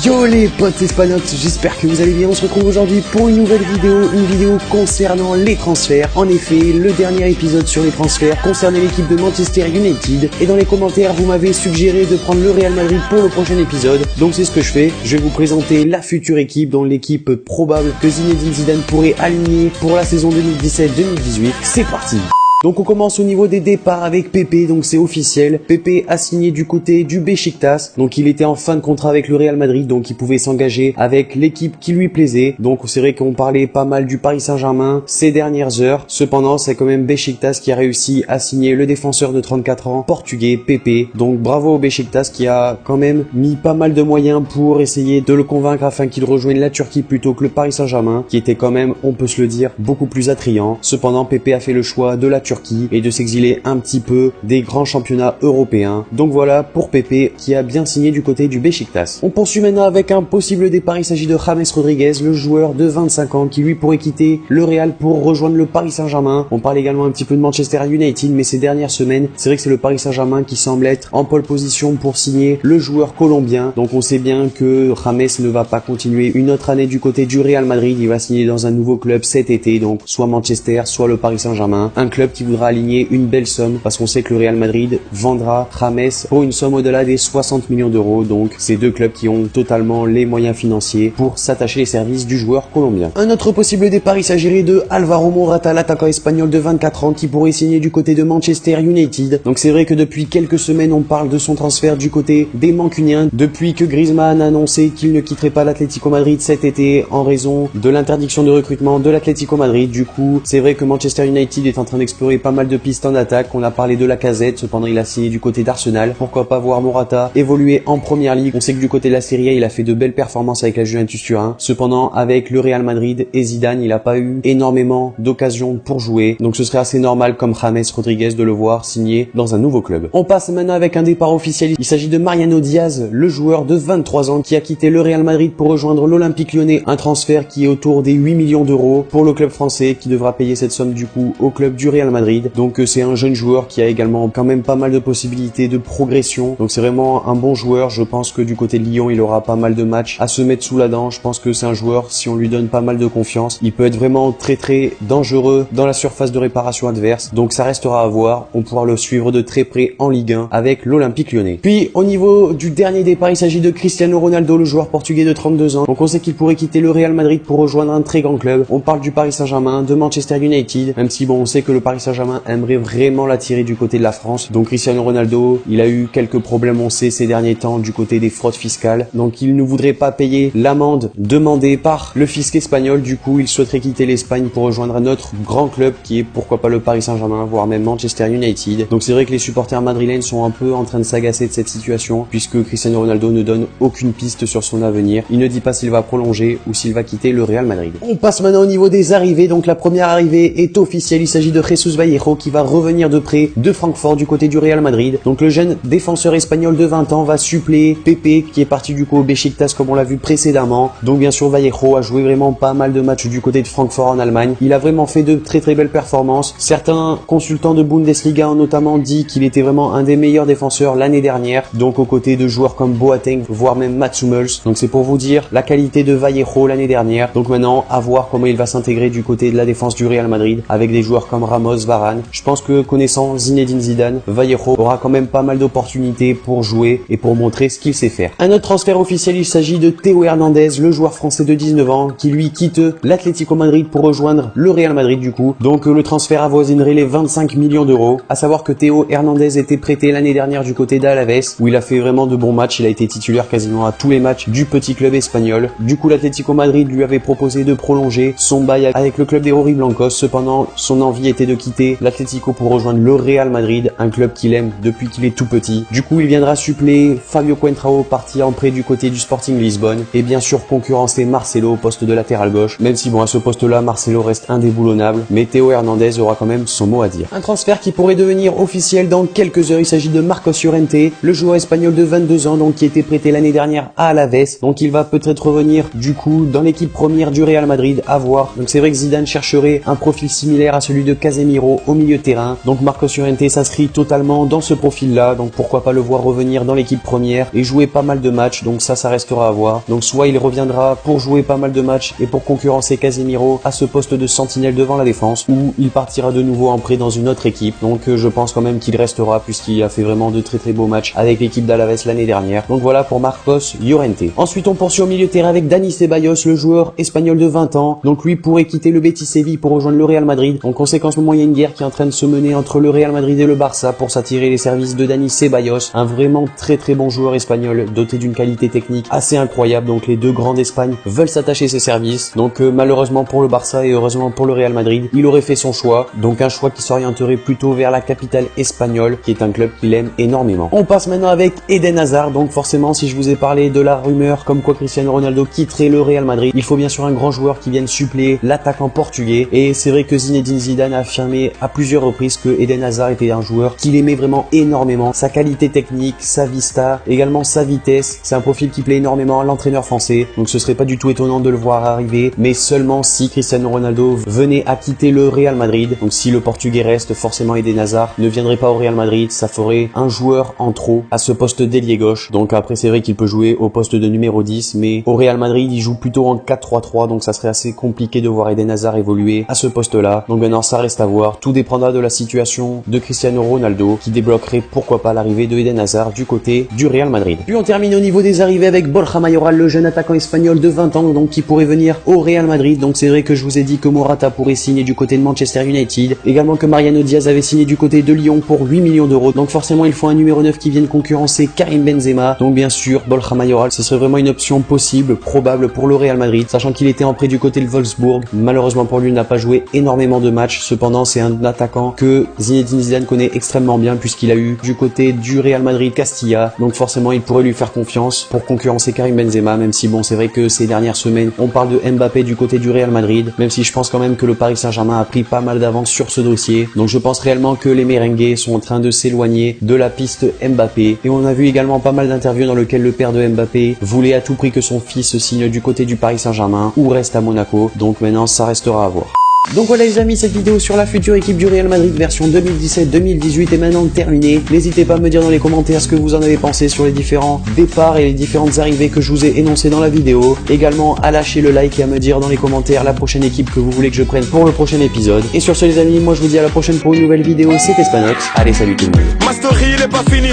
Yo les potes espagnols, j'espère que vous allez bien. On se retrouve aujourd'hui pour une nouvelle vidéo concernant les transferts. En effet, le dernier épisode sur les transferts concernait l'équipe de Manchester United et dans les commentaires vous m'avez suggéré de prendre le Real Madrid pour le prochain épisode. Donc c'est ce que je fais, je vais vous présenter la future équipe, dont l'équipe probable que Zinedine Zidane pourrait aligner pour la saison 2017-2018. C'est parti. Donc on commence au niveau des départs avec Pepe, donc c'est officiel. Pepe a signé du côté du Beşiktaş, donc il était en fin de contrat avec le Real Madrid, donc il pouvait s'engager avec l'équipe qui lui plaisait. Donc c'est vrai qu'on parlait pas mal du Paris Saint-Germain ces dernières heures. Cependant, c'est quand même Beşiktaş qui a réussi à signer le défenseur de 34 ans, portugais, Pepe. Donc bravo au Beşiktaş qui a quand même mis pas mal de moyens pour essayer de le convaincre afin qu'il rejoigne la Turquie plutôt que le Paris Saint-Germain, qui était quand même, on peut se le dire, beaucoup plus attrayant. Cependant, Pepe a fait le choix de la Turquie et de s'exiler un petit peu des grands championnats européens. Donc voilà pour Pepe qui a bien signé du côté du Beşiktaş. On poursuit maintenant avec un possible départ. Il s'agit de James Rodriguez, le joueur de 25 ans qui lui pourrait quitter le Real pour rejoindre le Paris Saint-Germain. On parle également un petit peu de Manchester United, mais ces dernières semaines, c'est vrai que c'est le Paris Saint-Germain qui semble être en pole position pour signer le joueur colombien. Donc on sait bien que James ne va pas continuer une autre année du côté du Real Madrid. Il va signer dans un nouveau club cet été, donc soit Manchester, soit le Paris Saint-Germain. Un club qui voudra aligner une belle somme parce qu'on sait que le Real Madrid vendra James pour une somme au-delà des 60 millions d'euros. Donc c'est deux clubs qui ont totalement les moyens financiers pour s'attacher les services du joueur colombien. Un autre possible départ, il s'agirait de Alvaro Morata, l'attaquant espagnol de 24 ans qui pourrait signer du côté de Manchester United. Donc c'est vrai que depuis quelques semaines on parle de son transfert du côté des Mancuniens depuis que Griezmann a annoncé qu'il ne quitterait pas l'Atlético Madrid cet été en raison de l'interdiction de recrutement de l'Atlético Madrid. Du coup c'est vrai que Manchester United est en train d'explorer pas mal de pistes en attaque. On a parlé de Lacazette, cependant il a signé du côté d'Arsenal. Pourquoi pas voir Morata évoluer en première ligue. On sait que du côté de la Serie A, il a fait de belles performances avec la Juventus Turin. Cependant, avec le Real Madrid et Zidane, il n'a pas eu énormément d'occasions pour jouer. Donc ce serait assez normal comme James Rodriguez de le voir signer dans un nouveau club. On passe maintenant avec un départ officiel. Il s'agit de Mariano Diaz, le joueur de 23 ans qui a quitté le Real Madrid pour rejoindre l'Olympique Lyonnais. Un transfert qui est autour des 8 millions d'euros pour le club français qui devra payer cette somme du coup au club du Real Madrid. Donc c'est un jeune joueur qui a également quand même pas mal de possibilités de progression. Donc c'est vraiment un bon joueur. Je pense que du côté de Lyon, il aura pas mal de matchs à se mettre sous la dent. Je pense que c'est un joueur, si on lui donne pas mal de confiance, il peut être vraiment très dangereux dans la surface de réparation adverse. Donc ça restera à voir. On pourra le suivre de très près en Ligue 1 avec l'Olympique Lyonnais. Puis au niveau du dernier départ, il s'agit de Cristiano Ronaldo, le joueur portugais de 32 ans. Donc on sait qu'il pourrait quitter le Real Madrid pour rejoindre un très grand club. On parle du Paris Saint-Germain, de Manchester United, même si bon, on sait que le Paris Saint-Germain aimerait vraiment l'attirer du côté de la France. Donc Cristiano Ronaldo, il a eu quelques problèmes, on sait, ces derniers temps du côté des fraudes fiscales. Donc il ne voudrait pas payer l'amende demandée par le fisc espagnol. Du coup, il souhaiterait quitter l'Espagne pour rejoindre un autre grand club qui est pourquoi pas le Paris Saint-Germain, voire même Manchester United. Donc c'est vrai que les supporters madrilènes sont un peu en train de s'agacer de cette situation puisque Cristiano Ronaldo ne donne aucune piste sur son avenir. Il ne dit pas s'il va prolonger ou s'il va quitter le Real Madrid. On passe maintenant au niveau des arrivées. Donc la première arrivée est officielle. Il s'agit de Jesus Vallejo qui va revenir de près de Francfort du côté du Real Madrid. Donc le jeune défenseur espagnol de 20 ans va suppléer Pepe qui est parti du coup au Beşiktaş comme on l'a vu précédemment. Donc bien sûr Vallejo a joué vraiment pas mal de matchs du côté de Francfort en Allemagne. Il a vraiment fait de très belles performances. Certains consultants de Bundesliga ont notamment dit qu'il était vraiment un des meilleurs défenseurs l'année dernière. Donc aux côtés de joueurs comme Boateng, voire même Mats Hummels. Donc c'est pour vous dire la qualité de Vallejo l'année dernière. Donc maintenant à voir comment il va s'intégrer du côté de la défense du Real Madrid avec des joueurs comme Ramos, Varane. Je pense que connaissant Zinedine Zidane, Vallejo aura quand même pas mal d'opportunités pour jouer et pour montrer ce qu'il sait faire. Un autre transfert officiel, il s'agit de Théo Hernandez, le joueur français de 19 ans qui lui quitte l'Atlético Madrid pour rejoindre le Real Madrid du coup. Donc le transfert avoisinerait les 25 millions d'euros. À savoir que Théo Hernandez était prêté l'année dernière du côté d'Alaves où il a fait vraiment de bons matchs. Il a été titulaire quasiment à tous les matchs du petit club espagnol. Du coup l'Atlético Madrid lui avait proposé de prolonger son bail avec le club des Rojiblancos. Cependant son envie était de quitter l'Atlético pour rejoindre le Real Madrid, un club qu'il aime depuis qu'il est tout petit. Du coup, il viendra suppléer Fabio Coentrao parti en prêt du côté du Sporting Lisbonne et bien sûr concurrencer Marcelo au poste de latéral gauche. Même si bon, à ce poste-là, Marcelo reste indéboulonnable, mais Théo Hernandez aura quand même son mot à dire. Un transfert qui pourrait devenir officiel dans quelques heures. Il s'agit de Marcos Llorente, le joueur espagnol de 22 ans, donc qui était prêté l'année dernière à Alaves. Donc il va peut-être revenir du coup dans l'équipe première du Real Madrid, à voir. Donc c'est vrai que Zidane chercherait un profil similaire à celui de Casemiro Casemiro au milieu de terrain. Donc Marcos Llorente s'inscrit totalement dans ce profil-là, donc pourquoi pas le voir revenir dans l'équipe première et jouer pas mal de matchs, donc ça restera à voir. Donc soit il reviendra pour jouer pas mal de matchs et pour concurrencer Casemiro à ce poste de sentinelle devant la défense, ou il partira de nouveau en prêt dans une autre équipe. Donc je pense quand même qu'il restera puisqu'il a fait vraiment de très beaux matchs avec l'équipe d'Alaves l'année dernière. Donc voilà pour Marcos Llorente. Ensuite on poursuit au milieu de terrain avec Dani Ceballos, le joueur espagnol de 20 ans. Donc lui pourrait quitter le Betis Séville pour rejoindre le Real Madrid. Donc on sait qu'en ce moment il y a une guerre qui est en train de se mener entre le Real Madrid et le Barça pour s'attirer les services de Dani Ceballos, un vraiment très bon joueur espagnol doté d'une qualité technique assez incroyable. Donc les deux grands d'Espagne veulent s'attacher ses services. Donc malheureusement pour le Barça et heureusement pour le Real Madrid, il aurait fait son choix. Donc un choix qui s'orienterait plutôt vers la capitale espagnole, qui est un club qu'il aime énormément. On passe maintenant avec Eden Hazard. Donc forcément, si je vous ai parlé de la rumeur comme quoi Cristiano Ronaldo quitterait le Real Madrid, il faut bien sûr un grand joueur qui vienne suppléer l'attaquant portugais. Et c'est vrai que Zinedine Zidane a affirmé à plusieurs reprises que Eden Hazard était un joueur qu'il aimait vraiment énormément. Sa qualité technique, sa vista, également sa vitesse, c'est un profil qui plaît énormément à l'entraîneur français. Donc ce serait pas du tout étonnant de le voir arriver, mais seulement si Cristiano Ronaldo venait à quitter le Real Madrid. Donc si le portugais reste, forcément Eden Hazard ne viendrait pas au Real Madrid, ça ferait un joueur en trop à ce poste d'ailier gauche. Donc après c'est vrai qu'il peut jouer au poste de numéro 10, mais au Real Madrid il joue plutôt en 4-3-3, donc ça serait assez compliqué de voir Eden Hazard évoluer à ce poste-là. Donc maintenant ça reste à voir, tout dépendra de la situation de Cristiano Ronaldo qui débloquerait pourquoi pas l'arrivée de Eden Hazard du côté du Real Madrid. Puis on termine au niveau des arrivées avec Borja Mayoral, le jeune attaquant espagnol de 20 ans, donc qui pourrait venir au Real Madrid. Donc c'est vrai que je vous ai dit que Morata pourrait signer du côté de Manchester United, également que Mariano Diaz avait signé du côté de Lyon pour 8 millions d'euros. Donc forcément il faut un numéro 9 qui vienne concurrencer Karim Benzema. Donc bien sûr Borja Mayoral, ce serait vraiment une option possible, probable pour le Real Madrid, sachant qu'il était en prêt du côté de Wolfsburg. Malheureusement pour lui, il n'a pas joué énormément de matchs. Cependant c'est un attaquant que Zinedine Zidane connaît extrêmement bien puisqu'il a eu du côté du Real Madrid Castilla. Donc forcément il pourrait lui faire confiance pour concurrencer Karim Benzema, même si bon c'est vrai que ces dernières semaines on parle de Mbappé du côté du Real Madrid, même si je pense quand même que le Paris Saint-Germain a pris pas mal d'avance sur ce dossier. Donc je pense réellement que les merengues sont en train de s'éloigner de la piste Mbappé. Et on a vu également pas mal d'interviews dans lesquelles le père de Mbappé voulait à tout prix que son fils signe du côté du Paris Saint-Germain ou reste à Monaco. Donc maintenant ça restera à voir. Donc voilà les amis, cette vidéo sur la future équipe du Real Madrid version 2017-2018 est maintenant terminée. N'hésitez pas à me dire dans les commentaires ce que vous en avez pensé sur les différents départs et les différentes arrivées que je vous ai énoncées dans la vidéo. Également à lâcher le like et à me dire dans les commentaires la prochaine équipe que vous voulez que je prenne pour le prochain épisode. Et sur ce les amis, moi je vous dis à la prochaine pour une nouvelle vidéo, c'était Spanox. Allez salut tout le monde. Ma story il est pas fini,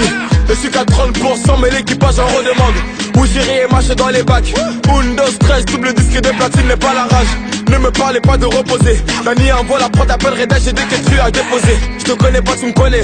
je suis qu'à 30% mais l'équipage en redemande. Où j'irai et marche dans les bacs. Windows 13, double disque de platine n'est pas la rage. Ne me parlez pas de reposer. Dani envoie la prod, appelle Reda, j'ai des questions à déposer. Je te connais pas, tu me connais.